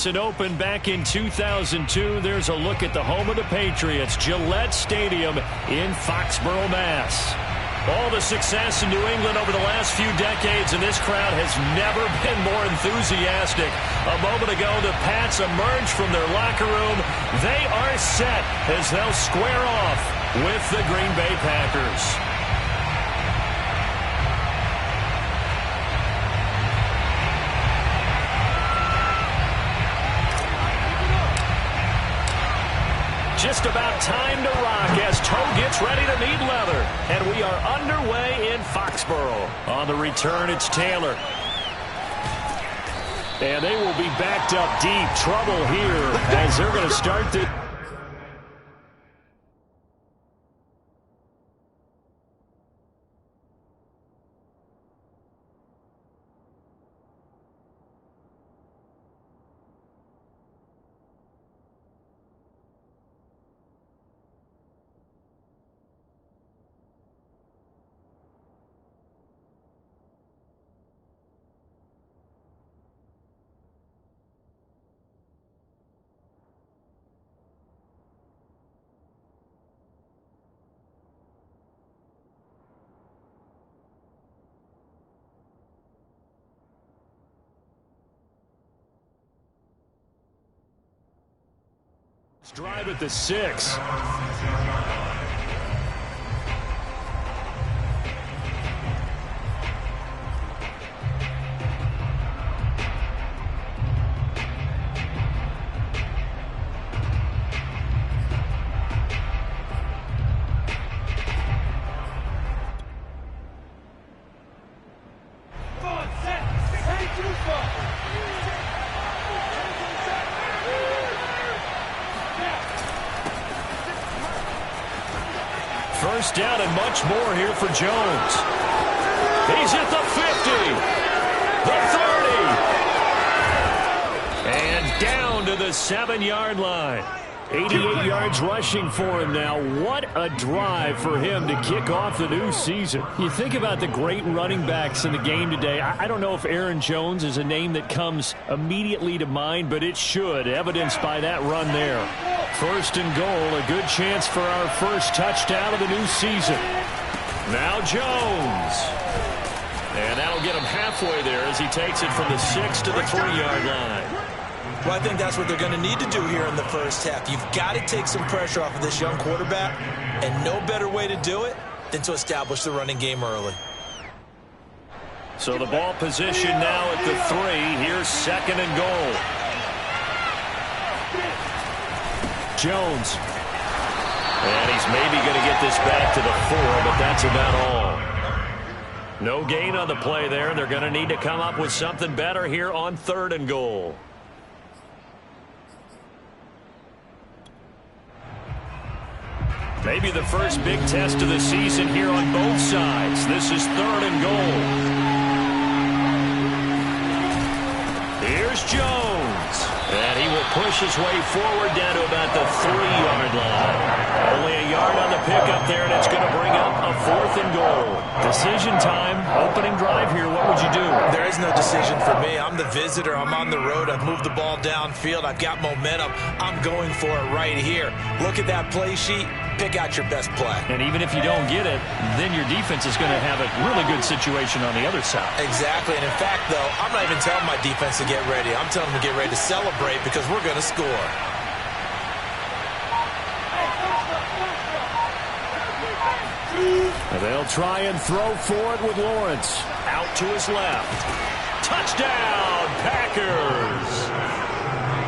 Open back in 2002. There's a look at the home of the Patriots, Gillette Stadium in Foxborough, Mass. All the success in New England over the last few decades, and this crowd has never been more enthusiastic. A moment ago, the Pats emerged from their locker room. They are set as they'll square off with the Green Bay Packers. Just about time to rock as Toe gets ready to meet leather. And we are underway in Foxborough. On the return, it's Taylor. And they will be backed up deep. Trouble here as they're going to start the... drive at the 6. First down and much more here for Jones. He's at the 50, the 30, and down to the 7-yard line. 88 yards rushing for him now. What a drive for him to kick off the new season. You think about the great running backs in the game today. I don't know if Aaron Jones is a name that comes immediately to mind, but it should, evidenced by that run there. First and goal, a good chance for our first touchdown of the new season. Now Jones. And that'll get him halfway there as he takes it from the 6 to the 3-yard line. Well, I think that's what they're going to need to do here in the first half. You've got to take some pressure off of this young quarterback, and no better way to do it than to establish the running game early. So the ball position now at the 3. Here's second and goal. Jones. And he's maybe going to get this back to the 4, but that's about all. No gain on the play there. They're going to need to come up with something better here on third and goal. Maybe the first big test of the season here on both sides. This is third and goal. Here's Jones. And he will push his way forward down to about the 3-yard line. Only a yard on the pickup there, and it's going to bring up a fourth and goal. Decision time. Opening drive here. What would you do? There is no decision for me. I'm the visitor. I'm on the road. I've moved the ball downfield. I've got momentum. I'm going for it right here. Look at that play sheet. Pick out your best play. And even if you don't get it, then your defense is going to have a really good situation on the other side. Exactly. And in fact, though, I'm not even telling my defense to get ready. I'm telling them to get ready to celebrate because we're going to score. And they'll try and throw for it with Lawrence. Out to his left. Touchdown, Packers.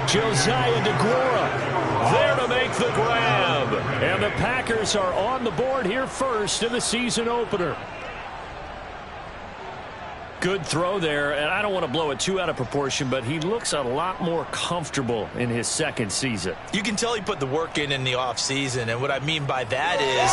Josiah DeGuara there to make the grab. And the Packers are on the board here first in the season opener. Good throw there, and I don't want to blow it too out of proportion, but he looks a lot more comfortable in his second season. You can tell he put the work in the offseason, and what I mean by that is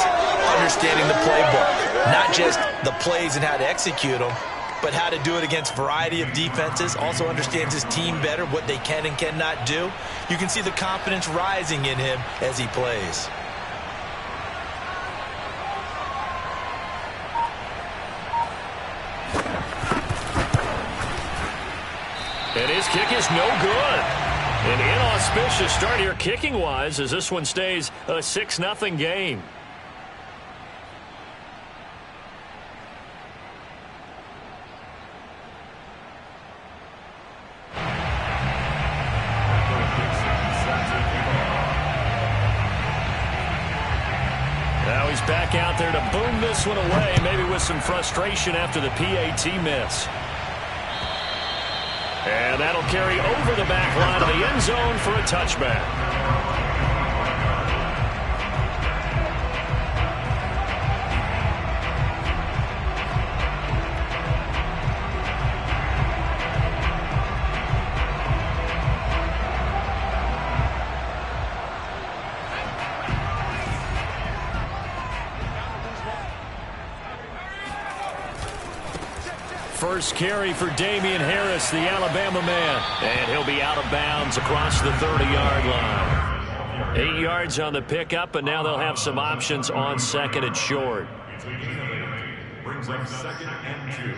understanding the playbook. Not just the plays and how to execute them, but how to do it against a variety of defenses. Also understands his team better, what they can and cannot do. You can see the confidence rising in him as he plays. And his kick is no good. Auspicious start here kicking-wise as this one stays a 6-0 game. Now he's back out there to boom this one away, maybe with some frustration after the PAT miss. And that'll carry over the back line of the end zone for a touchback. First carry for Damian Harris, the Alabama man. And he'll be out of bounds across the 30-yard line. 8 yards on the pickup, and now they'll have some options on second and short. Brings up 2nd and 2.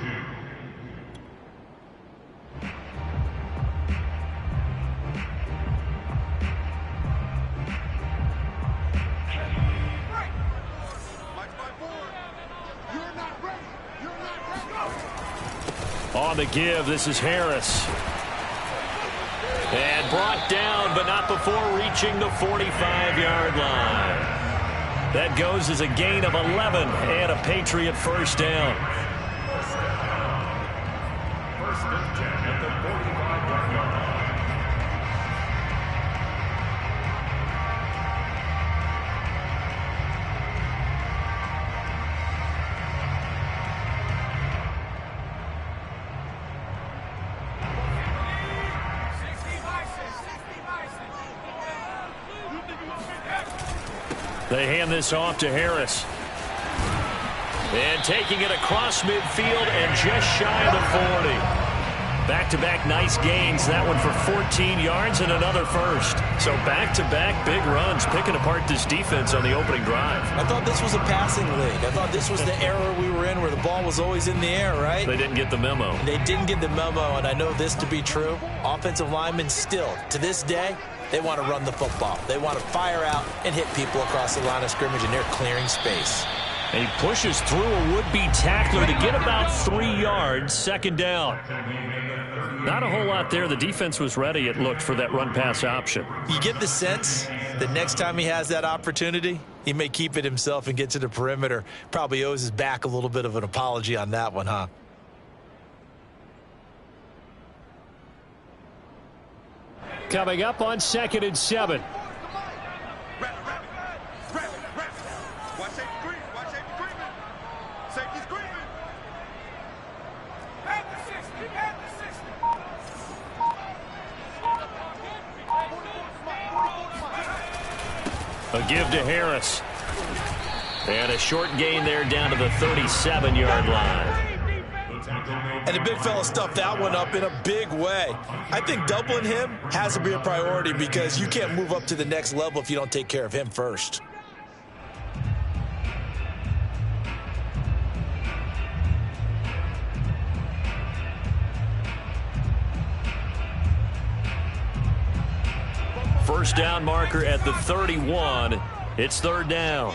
On the give, this is Harris. And brought down, but not before reaching the 45-yard line. That goes as a gain of 11 and a Patriot first down. First and 10 at the 45-yard line. They hand this off to Harris. And taking it across midfield and just shy of the 40. Back-to-back nice gains. That one for 14 yards and another first. So back-to-back big runs, picking apart this defense on the opening drive. I thought this was a passing league. I thought this was the era we were in where the ball was always in the air, right? They didn't get the memo. They didn't get the memo, and I know this to be true. Offensive linemen still, to this day, they want to run the football. They want to fire out and hit people across the line of scrimmage, and they're clearing space. And he pushes through a would-be tackler to get about 3 yards, second down. Not a whole lot there. The defense was ready, it looked, for that run-pass option. You get the sense that next time he has that opportunity, he may keep it himself and get to the perimeter. Probably owes his back a little bit of an apology on that one, huh? Coming up on 2nd and 7. A give to Harris. And a short gain there down to the 37-yard line. And the big fella stuffed that one up in a big way. I think doubling him has to be a priority because you can't move up to the next level if you don't take care of him first. First down marker at the 31. It's third down.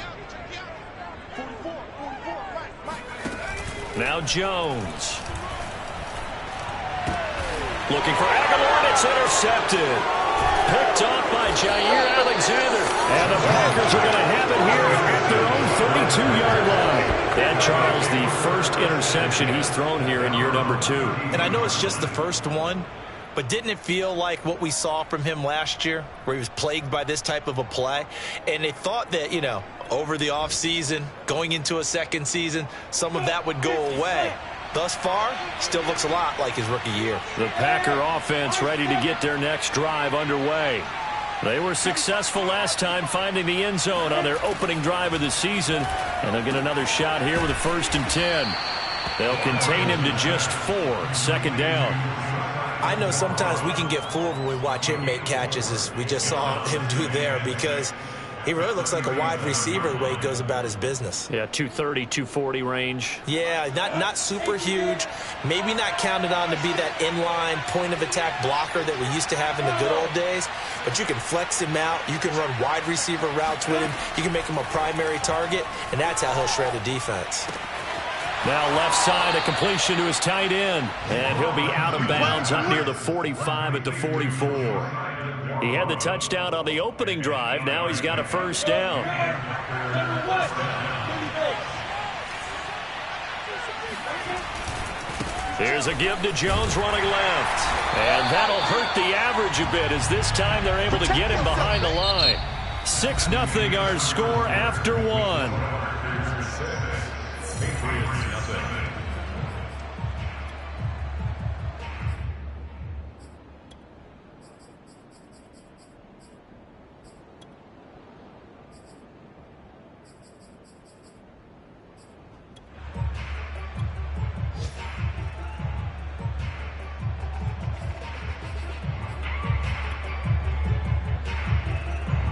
Now Jones. Looking for Aguilar. It's intercepted. Picked off by Jair Alexander. And the Packers are going to have it here at their own 32-yard line. And Charles, the first interception he's thrown here in year number 2. And I know it's just the first one, but didn't it feel like what we saw from him last year, where he was plagued by this type of a play? And they thought that, you know, over the offseason, going into a second season, some of that would go away. Thus far, still looks a lot like his rookie year. The Packer offense ready to get their next drive underway. They were successful last time finding the end zone on their opening drive of the season, and they'll get another shot here with a 1st and 10. They'll contain him to just 4, second down. I know sometimes we can get fooled when we watch him make catches, as we just saw him do there, because He really looks like a wide receiver the way he goes about his business. Yeah, 230, 240 range. Yeah, not super huge. Maybe not counted on to be that inline point-of-attack blocker that we used to have in the good old days. But you can flex him out. You can run wide receiver routes with him. You can make him a primary target, and that's how he'll shred a defense. Now left side, a completion to his tight end. And he'll be out of bounds up near the 45 at the 44. He had the touchdown on the opening drive. Now he's got a first down. Here's a give to Jones running left. And that'll hurt the average a bit as this time they're able to get him behind the line. 6-0 our score after one.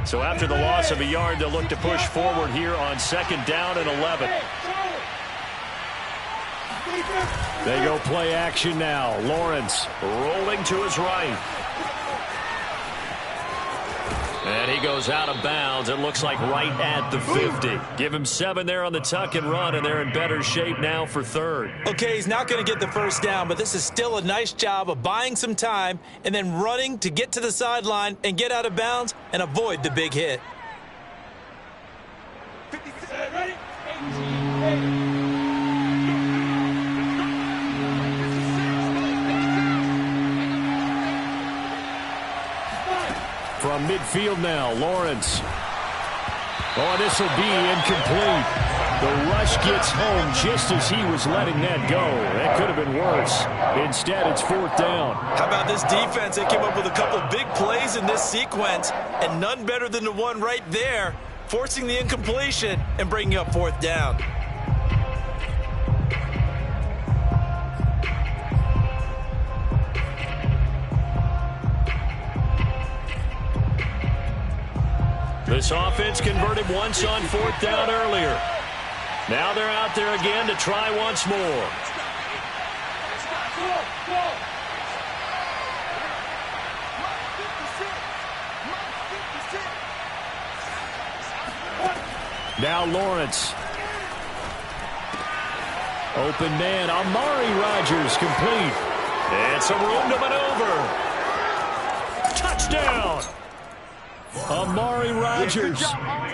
So after the loss of a yard, they'll look to push forward here on 2nd down and 11. They go play action now. Lawrence rolling to his right. And he goes out of bounds. It looks like right at the 50. Give him 7 there on the tuck and run, and they're in better shape now for 3rd. Okay, he's not going to get the first down, but this is still a nice job of buying some time and then running to get to the sideline and get out of bounds and avoid the big hit. From midfield now, Lawrence. Oh, this will be incomplete. The rush gets home just as he was letting that go. That could have been worse. Instead, it's 4th down. How about this defense? They came up with a couple big plays in this sequence, and none better than the one right there, forcing the incompletion and bringing up 4th down. This offense converted once on 4th down earlier. Now they're out there again to try once more. Now Lawrence. Open man, Amari Rodgers complete. And some room to maneuver. Touchdown! Amari Rodgers,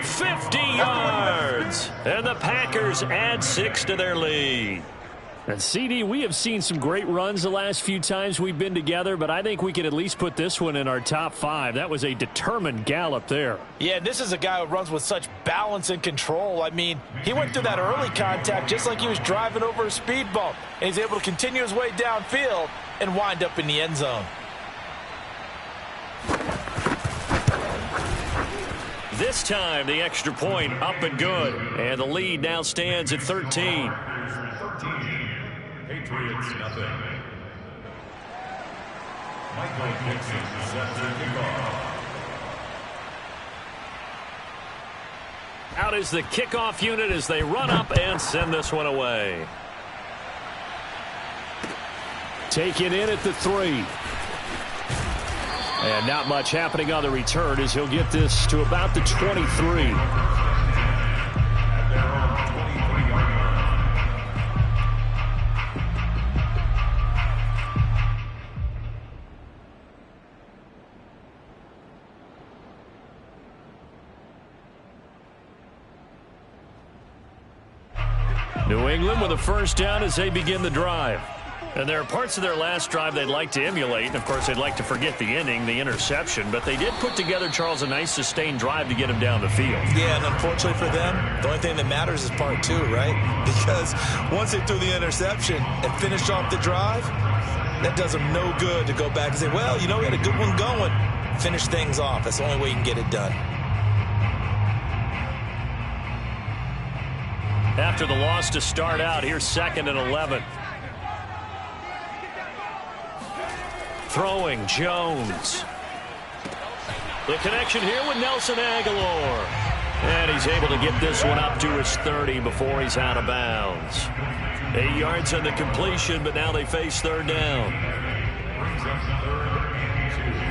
50 yards. And the Packers add 6 to their lead. And CD, we have seen some great runs the last few times we've been together, but I think we could at least put this one in our top 5. That was a determined gallop there. Yeah, this is a guy who runs with such balance and control. I mean, he went through that early contact just like he was driving over a speed bump. And he's able to continue his way downfield and wind up in the end zone. This time, the extra point up and good. And the lead now stands at 13. Patriots nothing. Michael Dixon set to kick off. Out is the kickoff unit as they run up and send this one away. Taken in at the 3. And not much happening on the return as he'll get this to about the 23. New England with a first down as they begin the drive. And there are parts of their last drive they'd like to emulate. And, of course, they'd like to forget the ending, the interception. But they did put together, Charles, a nice sustained drive to get him down the field. Yeah, and unfortunately for them, the only thing that matters is part 2, right? Because once they threw the interception and finished off the drive, that does them no good to go back and say, well, you know, we had a good one going. Finish things off. That's the only way you can get it done. After the loss to start out, here's 2nd and 11. Throwing Jones. The connection here with Nelson Aguilar. And he's able to get this one up to his 30 before he's out of bounds. 8 yards on the completion, but now they face third down. Brings up third and 2.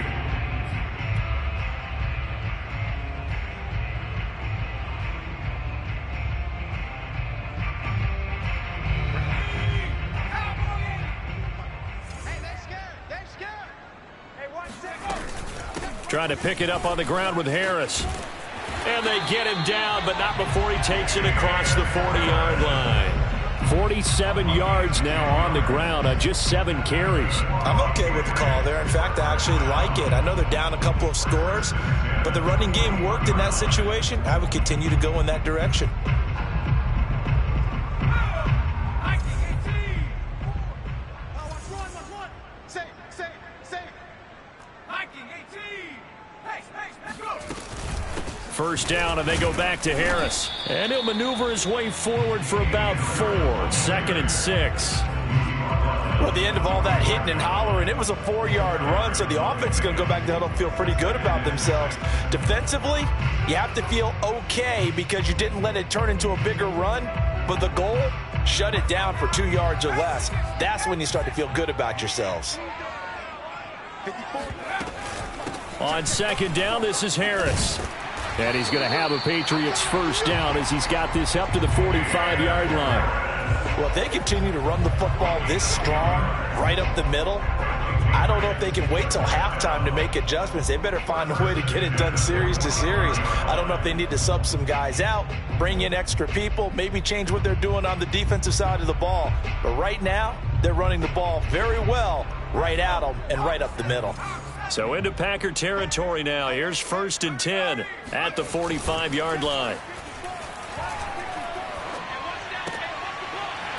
Trying to pick it up on the ground with Harris. And they get him down, but not before he takes it across the 40-yard line. 47 yards now on the ground on just 7 carries. I'm okay with the call there. In fact, I actually like it. I know they're down a couple of scores, but the running game worked in that situation. I would continue to go in that direction. First down, and they go back to Harris. And he'll maneuver his way forward for about 4. 2nd and 6. Well, at the end of all that hitting and hollering, it was a 4-yard run, so the offense is going to go back to huddle and feel pretty good about themselves. Defensively, you have to feel okay because you didn't let it turn into a bigger run, but the goal, shut it down for 2 yards or less. That's when you start to feel good about yourselves. On 2nd down, this is Harris. And he's going to have a Patriots first down as he's got this up to the 45-yard line. Well, if they continue to run the football this strong, right up the middle, I don't know if they can wait till halftime to make adjustments. They better find a way to get it done series to series. I don't know if they need to sub some guys out, bring in extra people, maybe change what they're doing on the defensive side of the ball. But right now, they're running the ball very well right at them and right up the middle. So into Packer territory now. Here's 1st and 10 at the 45-yard line.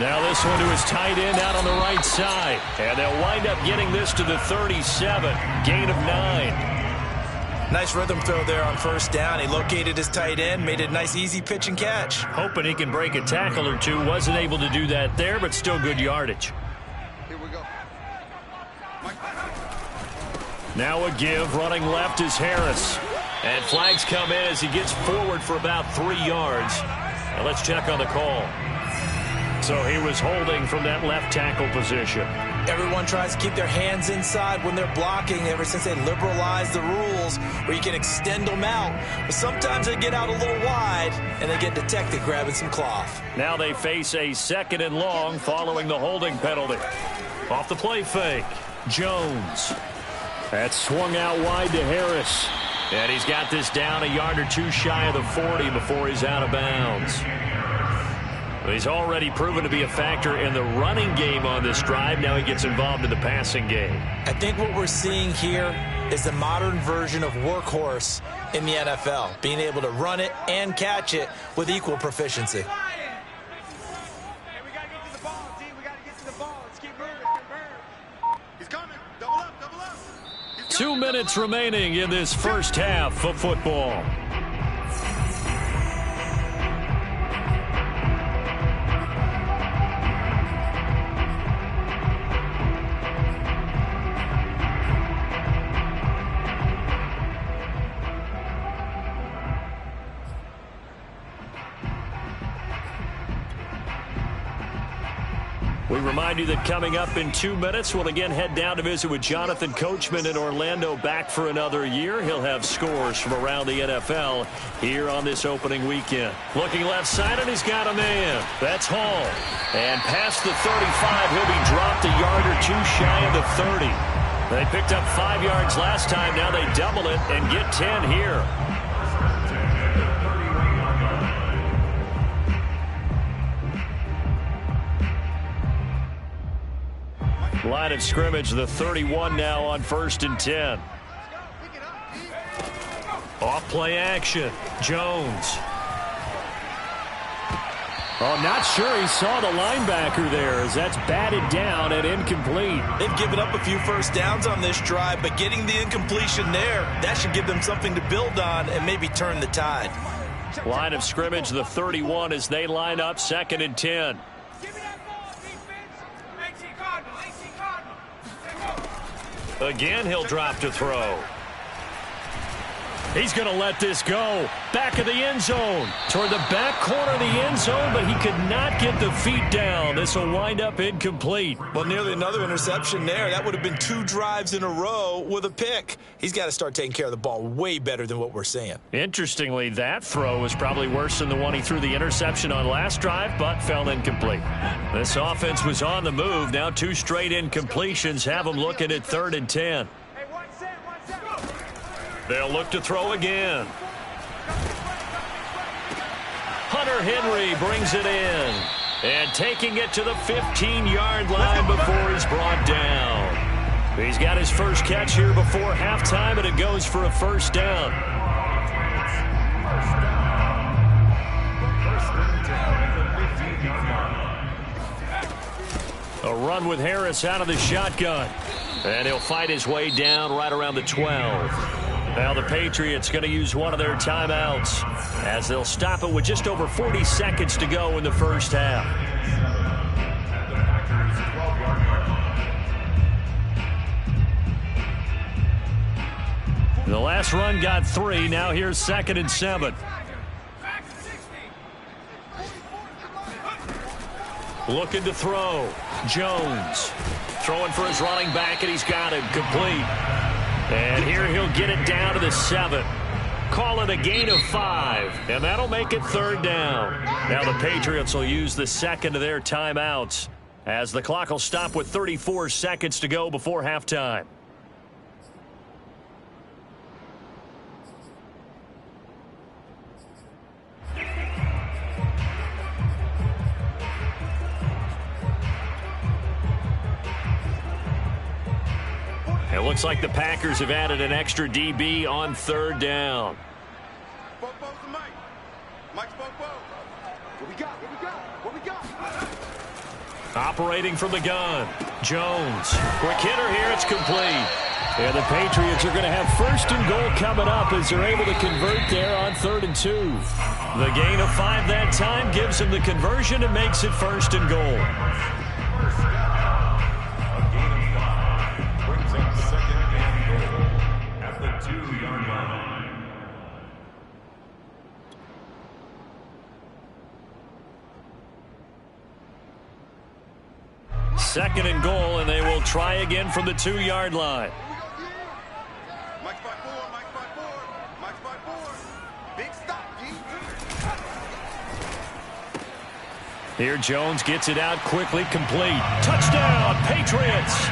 Now this one to his tight end out on the right side. And they'll wind up getting this to the 37. Gain of 9. Nice rhythm throw there on first down. He located his tight end, made it a nice easy pitch and catch. Hoping he can break a tackle or two. Wasn't able to do that there, but still good yardage. Now a give, running left is Harris. And flags come in as he gets forward for about 3 yards. Now let's check on the call. So he was holding from that left tackle position. Everyone tries to keep their hands inside when they're blocking ever since they liberalized the rules where you can extend them out. But sometimes they get out a little wide and they get detected grabbing some cloth. Now they face a 2nd and long following the holding penalty. Off the play fake, Jones. That's swung out wide to Harris. And he's got this down a yard or 2 shy of the 40 before he's out of bounds. He's already proven to be a factor in the running game on this drive. Now he gets involved in the passing game. I think what we're seeing here is the modern version of workhorse in the NFL, being able to run it and catch it with equal proficiency. 2 minutes remaining in this first half of football. We remind you that coming up in 2 minutes, we'll again head down to visit with Jonathan Coachman in Orlando, back for another year. He'll have scores from around the NFL here on this opening weekend. Looking left side, and he's got a man. That's Hall. And past the 35, he'll be dropped a yard or 2 shy of the 30. They picked up 5 yards last time. Now they double it and get 10 here. Line of scrimmage, the 31 now on 1st and 10. Off play action, Jones. Oh, not sure he saw the linebacker there as that's batted down and incomplete. They've given up a few first downs on this drive, but getting the incompletion there, that should give them something to build on and maybe turn the tide. Line of scrimmage, the 31 as they line up 2nd and 10. Again, he'll drop to throw. He's going to let this go. Back of the end zone. Toward the back corner of the end zone, but he could not get the feet down. This will wind up incomplete. Well, nearly another interception there. That would have been 2 drives in a row with a pick. He's got to start taking care of the ball way better than what we're seeing. Interestingly, that throw was probably worse than the one he threw the interception on last drive, but fell incomplete. This offense was on the move. Now 2 straight incompletions have them looking at 3rd and 10. They'll look to throw again. Hunter Henry brings it in. And taking it to the 15-yard line before he's brought down. He's got his first catch here before halftime, and it goes for a first down. A run with Harris out of the shotgun. And he'll fight his way down right around the 12. Now the Patriots going to use one of their timeouts as they'll stop it with just over 40 seconds to go in the first half. The last run got 3. Now here's 2nd and 7. Looking to throw. Jones throwing for his running back, and he's got it complete. And here he'll get it down to the 7. Call it a gain of 5, and that'll make it 3rd down. Now the Patriots will use the second of their timeouts as the clock will stop with 34 seconds to go before halftime. It looks like the Packers have added an extra DB on 3rd down. Operating from the gun. Jones. Quick hitter here. It's complete. And the Patriots are going to have 1st and goal coming up as they're able to convert there on 3rd and 2. The gain of 5 that time gives them the conversion and makes it 1st and goal. Second and goal, and they will try again from the 2-yard line. Here Jones gets it out quickly, complete. Touchdown, Patriots!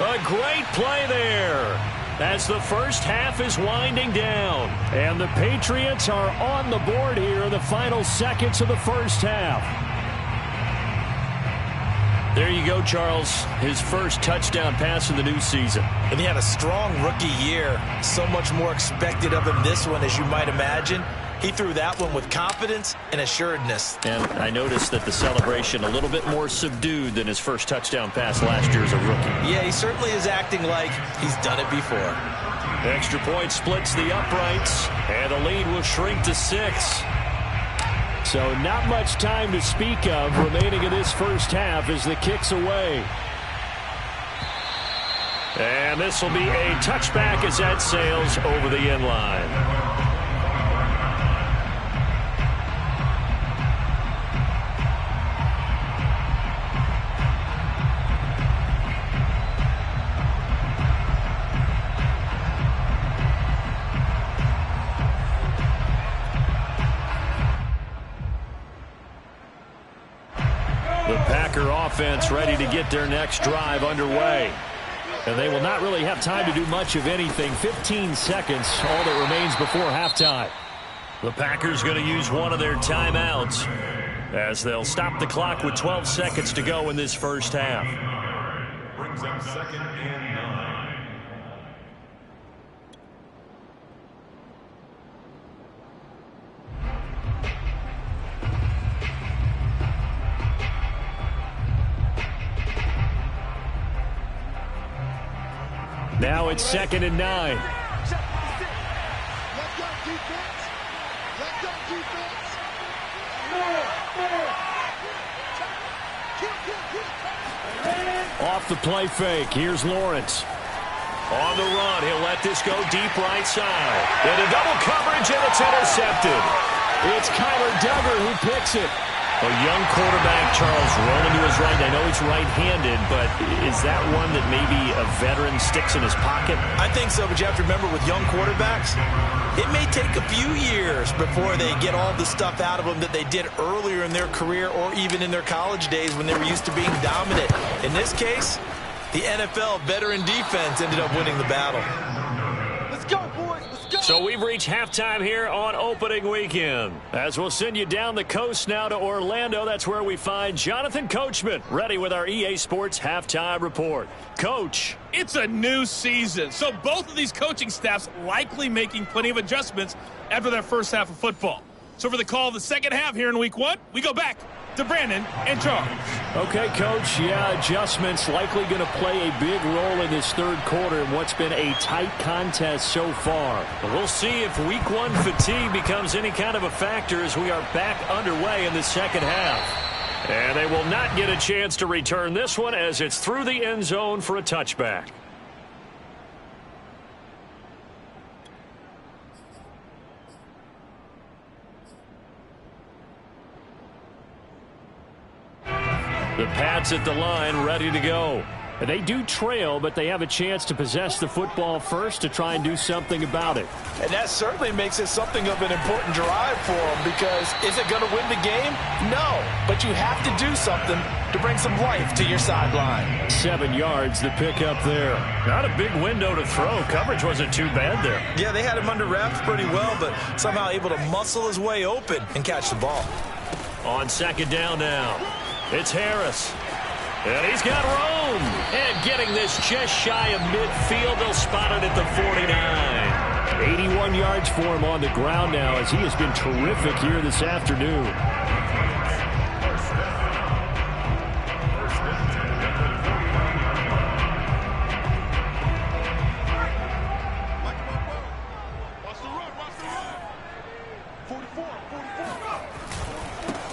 A great play there as the first half is winding down. And the Patriots are on the board here in the final seconds of the first half. There you go, Charles. His first touchdown pass of the new season. And he had a strong rookie year. So much more expected of him this one, as you might imagine. He threw that one with confidence and assuredness. And I noticed that the celebration a little bit more subdued than his first touchdown pass last year as a rookie. Yeah, he certainly is acting like he's done it before. Extra point splits the uprights, and the lead will shrink to 6. So not much time to speak of remaining in this first half as the kick's away. And this will be a touchback as that sails over the end line. The Packer offense ready to get their next drive underway. And they will not really have time to do much of anything. 15 seconds, all that remains before halftime. The Packers going to use one of their timeouts as they'll stop the clock with 12 seconds to go in this first half. Brings them 2nd and 9. Now it's 2nd and 9. Off the play fake. Here's Lawrence. On the run, he'll let this go deep right side. Into double coverage, and it's intercepted. It's Kyler Duggar who picks it. A young quarterback, Charles, rolling to his right. I know he's right-handed, but is that one that maybe a veteran sticks in his pocket? I think so, but you have to remember with young quarterbacks, it may take a few years before they get all the stuff out of them that they did earlier in their career or even in their college days when they were used to being dominant. In this case, the NFL veteran defense ended up winning the battle. Let's go, boys. Let's go. So we've reached halftime here on opening weekend. As we'll send you down the coast now to Orlando, that's where we find Jonathan Coachman, ready with our EA Sports halftime report. Coach. It's a new season, so both of these coaching staffs likely making plenty of adjustments after their first half of football. So for the call of the second half here in week one, we go back to Brandon and Charles. Okay, Coach, yeah, adjustments likely going to play a big role in this third quarter in what's been a tight contest so far. But we'll see if week one fatigue becomes any kind of a factor as we are back underway in the second half. And they will not get a chance to return this one as it's through the end zone for a touchback. The Pats at the line, ready to go. They do trail, but they have a chance to possess the football first to try and do something about it. And that certainly makes it something of an important drive for them, because is it going to win the game? No, but you have to do something to bring some life to your sideline. 7 yards, the pickup there. Not a big window to throw. Coverage wasn't too bad there. Yeah, they had him under wraps pretty well, but somehow able to muscle his way open and catch the ball. On second down now, it's Harris. And he's got room. And getting this just shy of midfield. They'll spot it at the 49. 81 yards for him on the ground now as he has been terrific here this afternoon.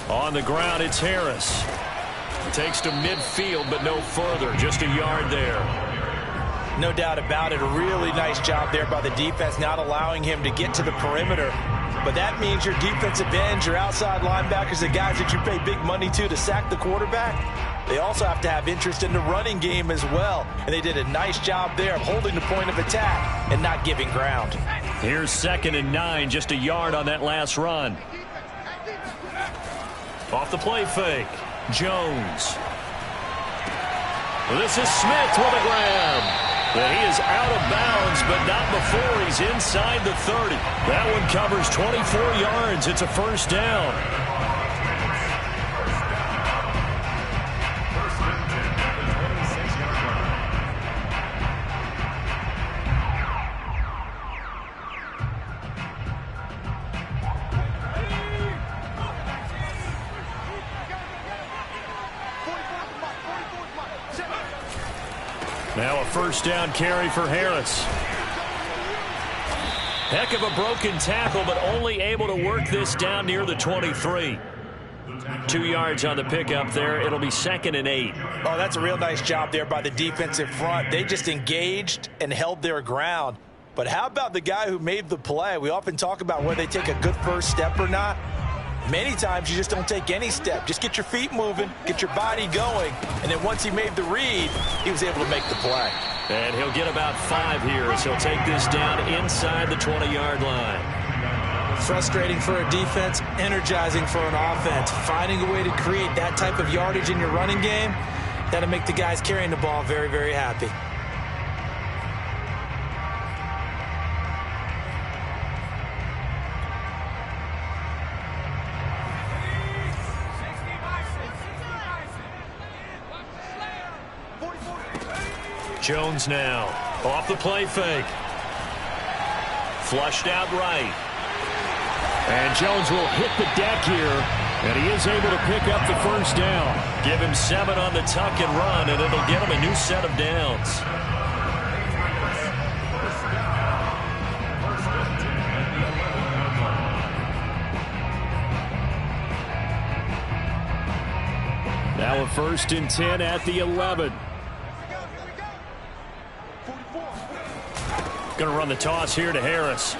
On the ground, it's Harris. Takes to midfield, but no further. Just a yard there. No doubt about it. A really nice job there by the defense, not allowing him to get to the perimeter. But that means your defensive ends, your outside linebackers, the guys that you pay big money to sack the quarterback, they also have to have interest in the running game as well. And they did a nice job there of holding the point of attack and not giving ground. Here's 2nd and 9, just a yard on that last run. Off the play fake. Jones. This is Smith with a grab. And he is out of bounds, but not before he's inside the 30. That one covers 24 yards. It's a first down. Now a first down carry for Harris. Heck of a broken tackle, but only able to work this down near the 23. 2 yards on the pickup there. It'll be 2nd and 8. Oh, that's a real nice job there by the defensive front. They just engaged and held their ground. But how about the guy who made the play? We often talk about whether they take a good first step or not. Many times you just don't take any step. Just get your feet moving, get your body going, and then once he made the read, he was able to make the play. And he'll get about 5 here as he'll take this down inside the 20-yard line. Frustrating for a defense, energizing for an offense. Finding a way to create that type of yardage in your running game, that'll make the guys carrying the ball very, very happy. Jones now, off the play fake. Flushed out right. And Jones will hit the deck here, and he is able to pick up the first down. Give him 7 on the tuck and run, and it'll get him a new set of downs. Now a 1st and 10 at the 11. Going to run the toss here to Harris.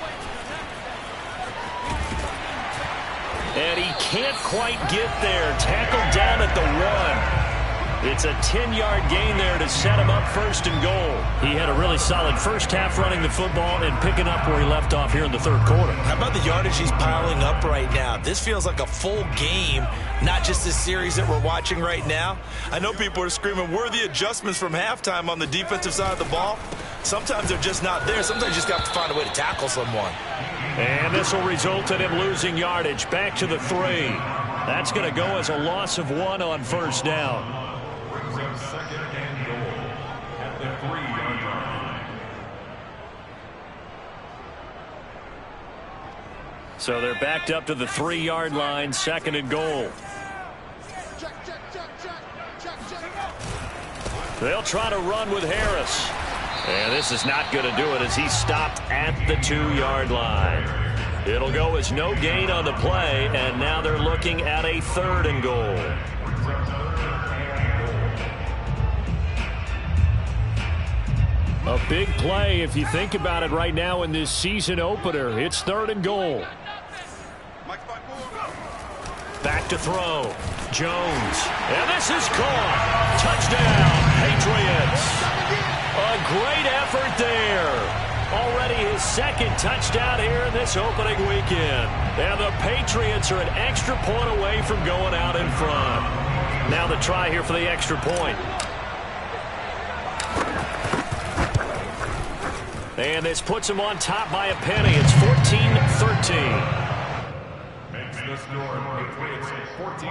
And he can't quite get there. Tackled down at the 1. It's a 10-yard gain there to set him up first and goal. He had a really solid first half running the football and picking up where he left off here in the third quarter. How about the yardage he's piling up right now? This feels like a full game, not just this series that we're watching right now. I know people are screaming, where are the adjustments from halftime on the defensive side of the ball? Sometimes they're just not there. Sometimes you just got to find a way to tackle someone. And this will result in him losing yardage. Back to the 3. That's going to go as a loss of 1 on first down. Second and goal at the 3-yard line. So they're backed up to the 3-yard line, second and goal. They'll try to run with Harris. And this is not going to do it as he's stopped at the 2-yard line. It'll go as no gain on the play, and now they're looking at a 3rd and goal. A big play if you think about it right now in this season opener. It's 3rd and goal. Back to throw. Jones. And this is caught. Touchdown, Patriots. A great effort there. Already his 2nd touchdown here in this opening weekend. And the Patriots are an extra point away from going out in front. Now the try here for the extra point. And this puts him on top by a penny. It's 14-13. Makes the score Patriots 14.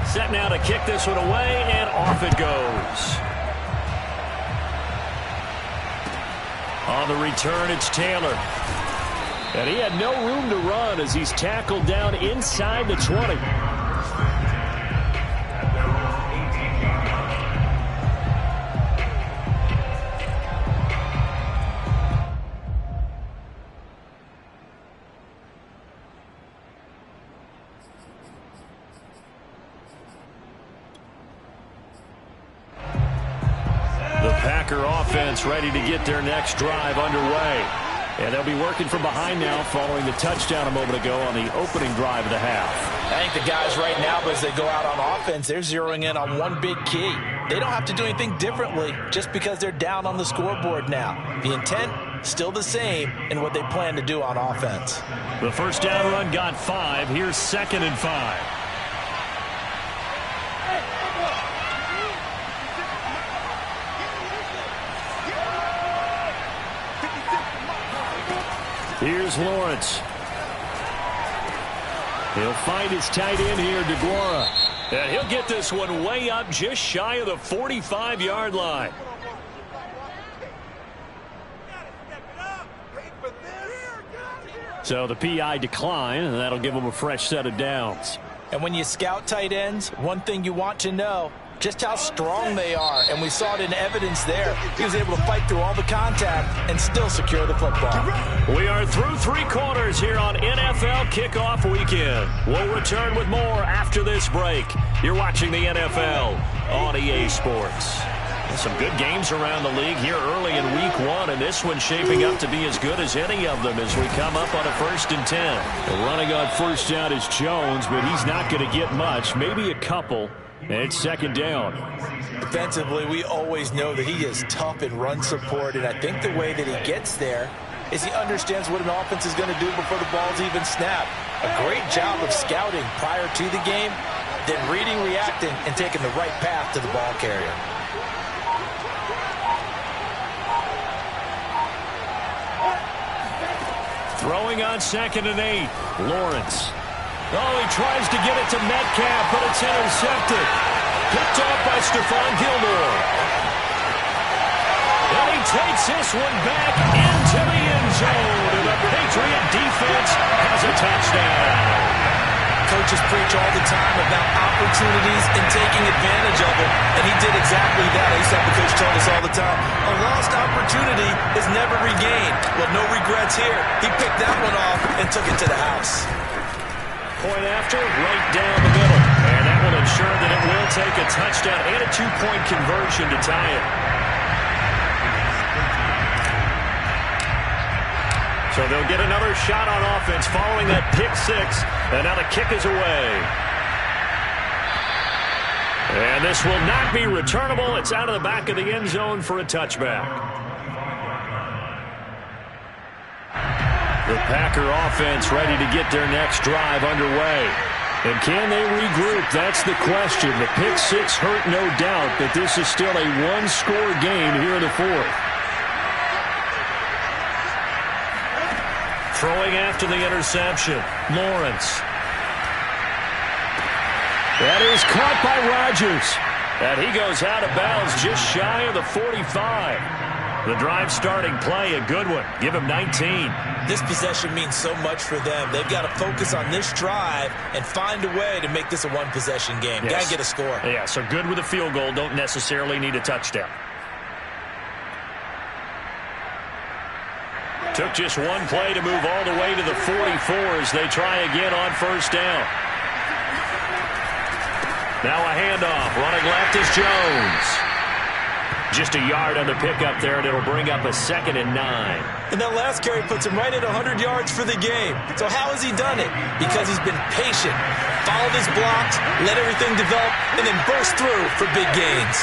Set now to kick this one away, and off it goes. On the return, it's Taylor. And he had no room to run as he's tackled down inside the 20. Offense ready to get their next drive underway. And they'll be working from behind now following the touchdown a moment ago on the opening drive of the half. I think the guys right now, as they go out on offense, they're zeroing in on one big key. They don't have to do anything differently just because they're down on the scoreboard now. The intent, still the same in what they plan to do on offense. The first down run got 5. Here's 2nd and 5. Here's Lawrence. He'll find his tight end here, DeGuara. And he'll get this one way up just shy of the 45-yard line. So the PI decline, and that'll give him a fresh set of downs. And when you scout tight ends, one thing you want to know, just how strong they are. And we saw it in evidence there. He was able to fight through all the contact and still secure the football. We are through 3 quarters here on NFL Kickoff Weekend. We'll return with more after this break. You're watching the NFL on EA Sports. Some good games around the league here early in week 1, and this one's shaping up to be as good as any of them as we come up on a 1st and 10. Running on first down is Jones, but he's not going to get much, maybe a couple. And it's 2nd down. Defensively, we always know that he is tough in run support, and I think the way that he gets there is he understands what an offense is going to do before the ball's even snapped. A great job of scouting prior to the game, then reading, reacting, and taking the right path to the ball carrier. Throwing on 2nd and 8. Lawrence. Oh, he tries to get it to Metcalf, but it's intercepted. Picked off by Stephon Gilmore. And he takes this one back into the end zone. And the Patriot defense has a touchdown. Coaches preach all the time about opportunities and taking advantage of them, and he did exactly that. I used to have the coach tell us all the time, a lost opportunity is never regained. Well, no regrets here. He picked that one off and took it to the house. Point after, right down the middle. And that one will sure that it will take a touchdown and a two-point conversion to tie it. So they'll get another shot on offense following that pick six. And now the kick is away. And this will not be returnable. It's out of the back of the end zone for a touchback. The Packer offense ready to get their next drive underway. And can they regroup? That's the question. The pick six hurt, no doubt, but this is still a one-score game here in the fourth. Throwing after the interception, Lawrence. That is caught by Rodgers. And he goes out of bounds just shy of the 45. The drive starting play, a good one. Give him 19. This possession means so much for them. They've got to focus on this drive and find a way to make this a one-possession game. Yes. Got to get a score. Yeah, so good with a field goal. Don't necessarily need a touchdown. Took just one play to move all the way to the 44 as they try again on first down. Now a handoff. Running left is Jones. Just a yard on the pickup there, and it'll bring up a 2nd and 9. And that last carry puts him right at 100 yards for the game. So how has he done it? Because he's been patient, followed his blocks, let everything develop, and then burst through for big gains.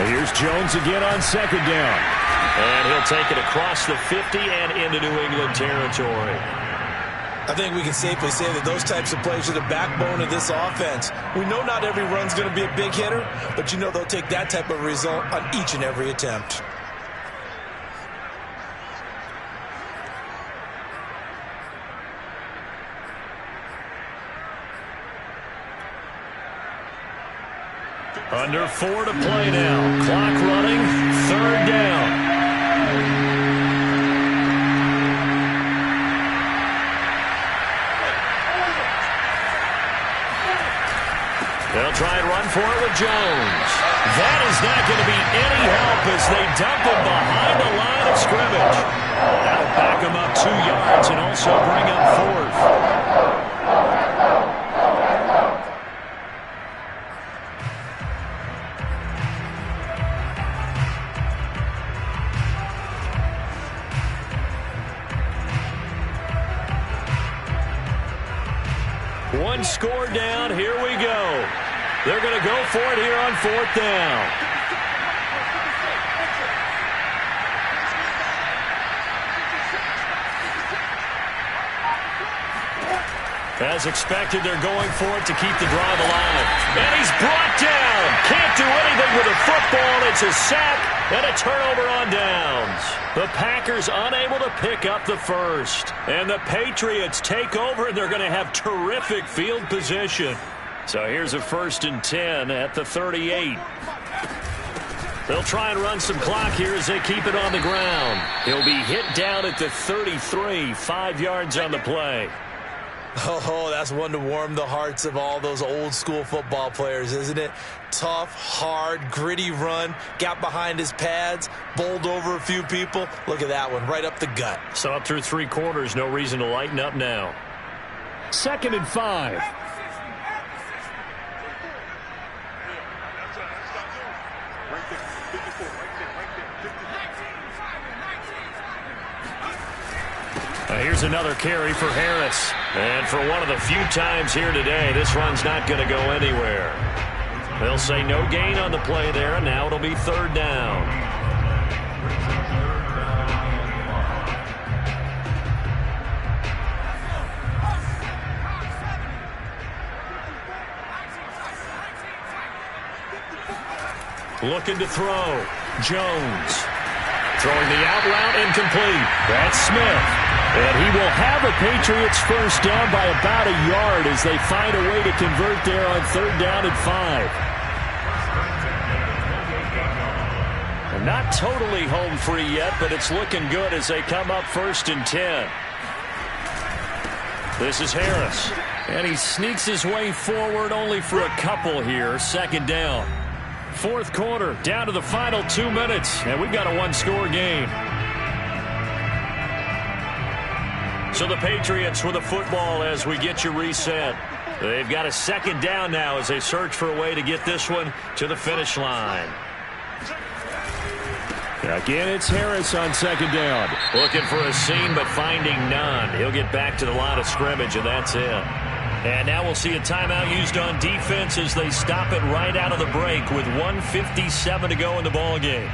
And here's Jones again on 2nd down. And he'll take it across the 50 and into New England territory. I think we can safely say that those types of plays are the backbone of this offense. We know not every run's going to be a big hitter, but you know they'll take that type of result on each and every attempt. Under 4 to play now. Clock running. 3rd down. They'll try and run for it with Jones. That is not going to be any help as they dump him behind the line of scrimmage. That'll back him up 2 yards and also bring up 4th. One score down. Here we go. They're going to go for it here on 4th down. As expected, they're going for it to keep the drive alive. And he's brought down. Can't do anything with a football. It's a sack and a turnover on downs. The Packers unable to pick up the first. And the Patriots take over, and they're going to have terrific field position. So here's a 1st and 10 at the 38. They'll try and run some clock here as they keep it on the ground. He'll be hit down at the 33, 5 yards on the play. Oh, that's one to warm the hearts of all those old school football players, isn't it? Tough, hard, gritty run, got behind his pads, bowled over a few people. Look at that one, right up the gut. So up through 3 quarters, no reason to lighten up now. 2nd and 5. Here's another carry for Harris. And for one of the few times here today, this run's not going to go anywhere. They'll say no gain on the play there, and now it'll be 3rd down. Looking to throw. Jones. Throwing the out route incomplete. That's Smith. And he will have a Patriots first down by about a yard as they find a way to convert there on 3rd down and 5. And not totally home free yet, but it's looking good as they come up 1st and 10. This is Harris. And he sneaks his way forward only for a couple here. 2nd down. 4th quarter, down to the final 2 minutes, and we've got a one-score game. So the Patriots with the football as we get you reset. They've got a second down now as they search for a way to get this one to the finish line. Again, it's Harris on second down. Looking for a seam, but finding none. He'll get back to the line of scrimmage, and that's it. And now we'll see a timeout used on defense as they stop it right out of the break with 1:57 to go in the ballgame.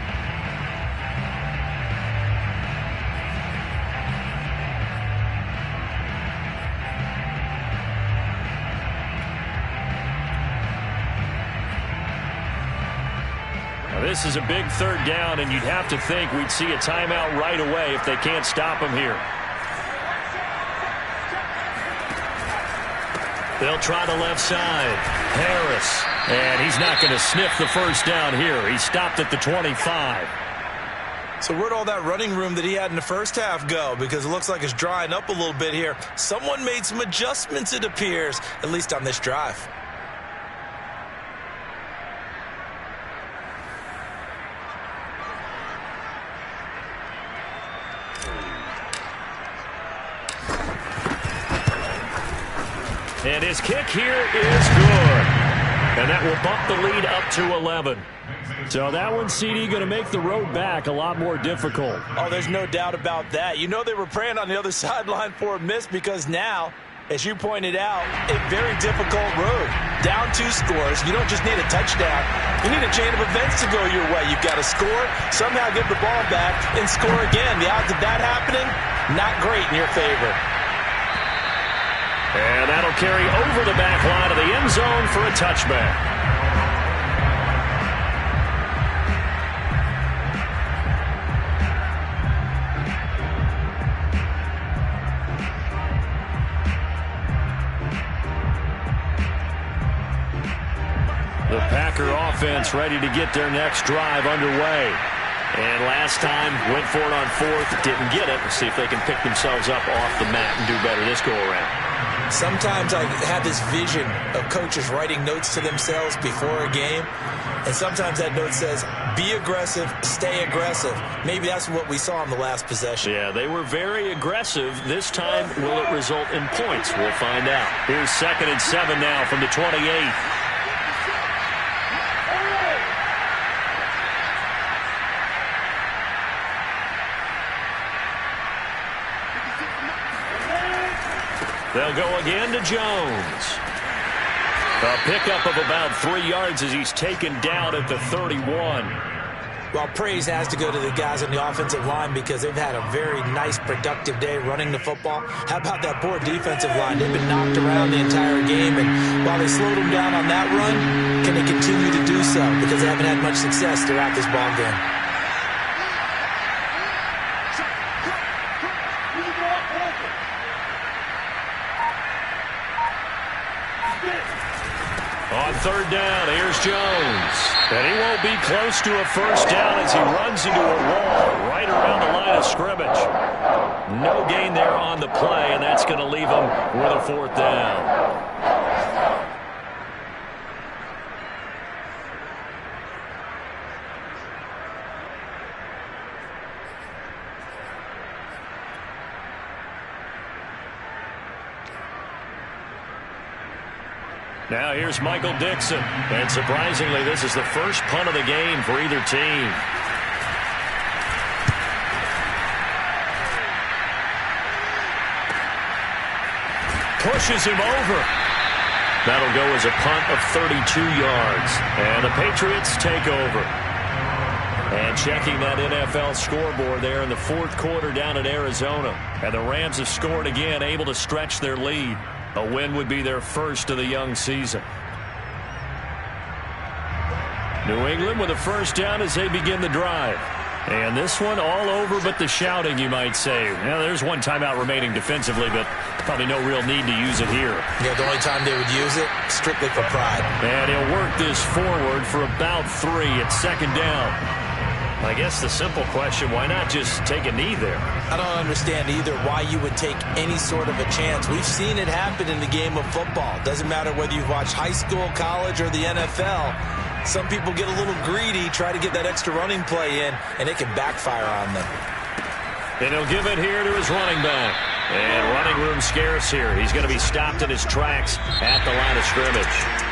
This is a big third down, and you'd have to think we'd see a timeout right away if they can't stop him here. They'll try the left side. Harris. And he's not going to sniff the first down here. He stopped at the 25. So where'd all that running room that he had in the first half go? Because it looks like it's drying up a little bit here. Someone made some adjustments, it appears, at least on this drive. And his kick here is good. And that will bump the lead up to 11. So that one, CD, going to make the road back a lot more difficult. Oh, there's no doubt about that. You know they were praying on the other sideline for a miss because now, as you pointed out, a very difficult road. Down 2 scores. You don't just need a touchdown. You need a chain of events to go your way. You've got to score, somehow get the ball back, and score again. The odds of that happening, not great in your favor. And that'll carry over the back line of the end zone for a touchback. The Packer offense ready to get their next drive underway. And last time, went for it on 4th, didn't get it. Let's see if they can pick themselves up off the mat and do better this go-around. Sometimes I have this vision of coaches writing notes to themselves before a game, and sometimes that note says, be aggressive, stay aggressive. Maybe that's what we saw in the last possession. Yeah, they were very aggressive. This time, will it result in points? We'll find out. Here's 2nd and 7 now from the 28. They'll go again to Jones. A pickup of about 3 yards as he's taken down at the 31. Well, praise has to go to the guys on the offensive line because they've had a very nice, productive day running the football. How about that poor defensive line? They've been knocked around the entire game, and while they slowed them down on that run, can they continue to do so? Because they haven't had much success throughout this ball game. On 3rd down, here's Jones. And he won't be close to a first down as he runs into a wall right around the line of scrimmage. No gain there on the play, and that's going to leave him with a 4th down. Now here's Michael Dixon. And surprisingly, this is the first punt of the game for either team. Pushes him over. That'll go as a punt of 32 yards. And the Patriots take over. And checking that NFL scoreboard there in the 4th quarter down in Arizona. And the Rams have scored again, able to stretch their lead. A win would be their first of the young season. New England with a first down as they begin the drive. And this one all over but the shouting, you might say. Now, there's one timeout remaining defensively, but probably no real need to use it here. Yeah, the only time they would use it, strictly for pride. And he'll work this forward for about 3 at 2nd down. I guess the simple question, why not just take a knee there? I don't understand either why you would take any sort of a chance. We've seen it happen in the game of football. Doesn't matter whether you've watched high school, college, or the NFL. Some people get a little greedy, try to get that extra running play in, and it can backfire on them. And he'll give it here to his running back. And running room scarce here. He's going to be stopped in his tracks at the line of scrimmage.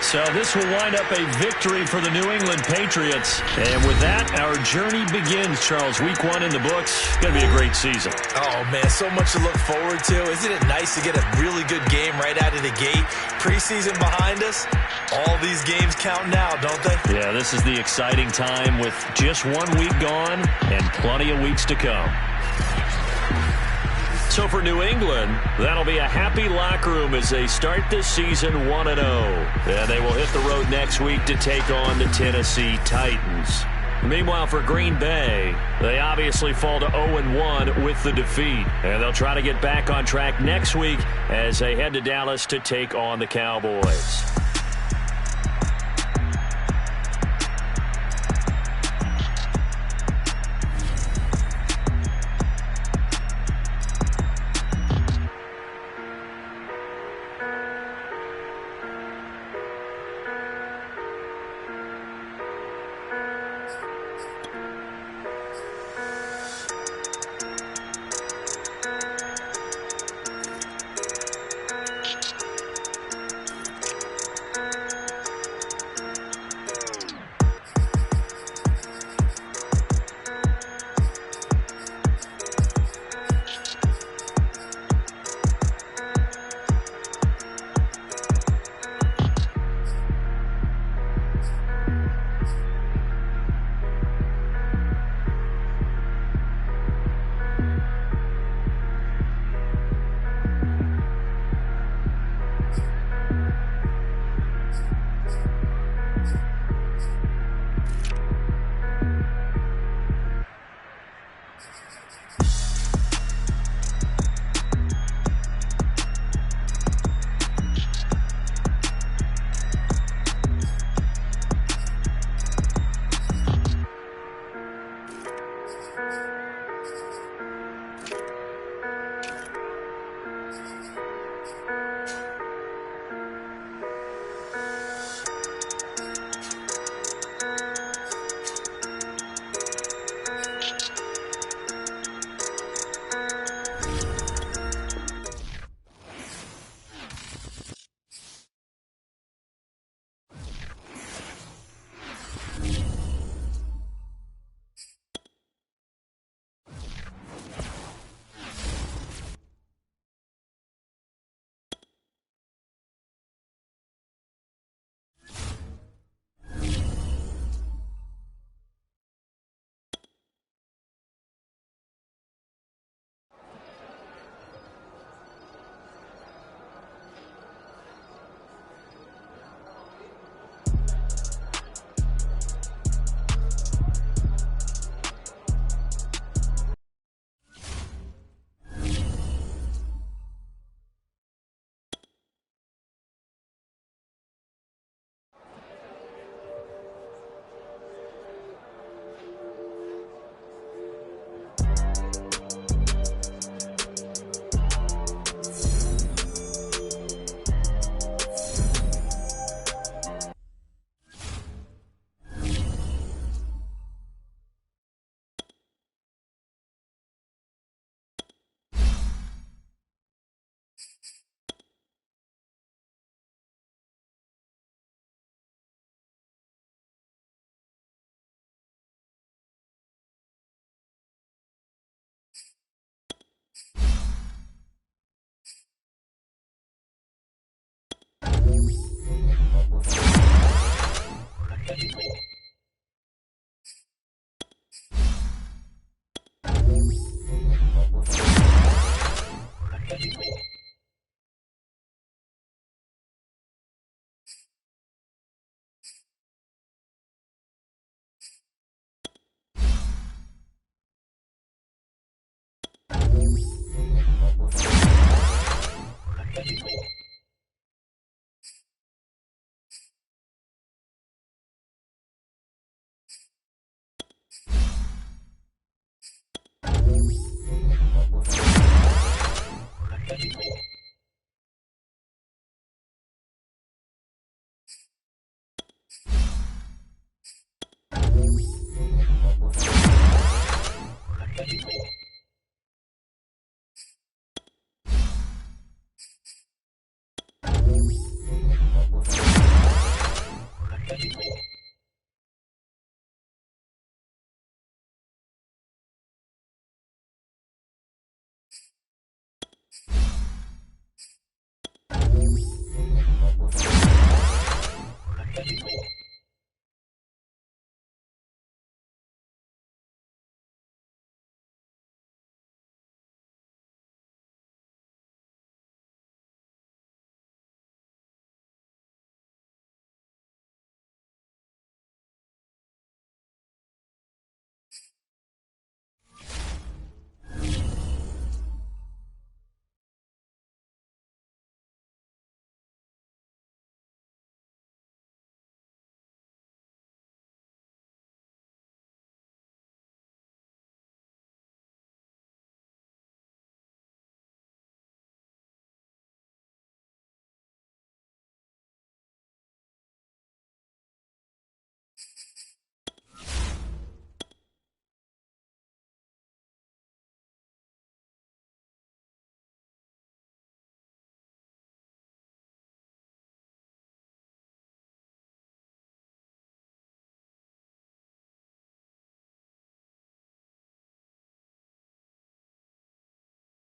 So this will wind up a victory for the New England Patriots. And with that, our journey begins, Charles. Week 1 in the books. It's going to be a great season. Oh, man, so much to look forward to. Isn't it nice to get a really good game right out of the gate? Preseason behind us. All these games count now, don't they? Yeah, this is the exciting time with just 1 week gone and plenty of weeks to come. So for New England, that'll be a happy locker room as they start this season 1-0. And they will hit the road next week to take on the Tennessee Titans. Meanwhile, for Green Bay, they obviously fall to 0-1 with the defeat. And they'll try to get back on track next week as they head to Dallas to take on the Cowboys.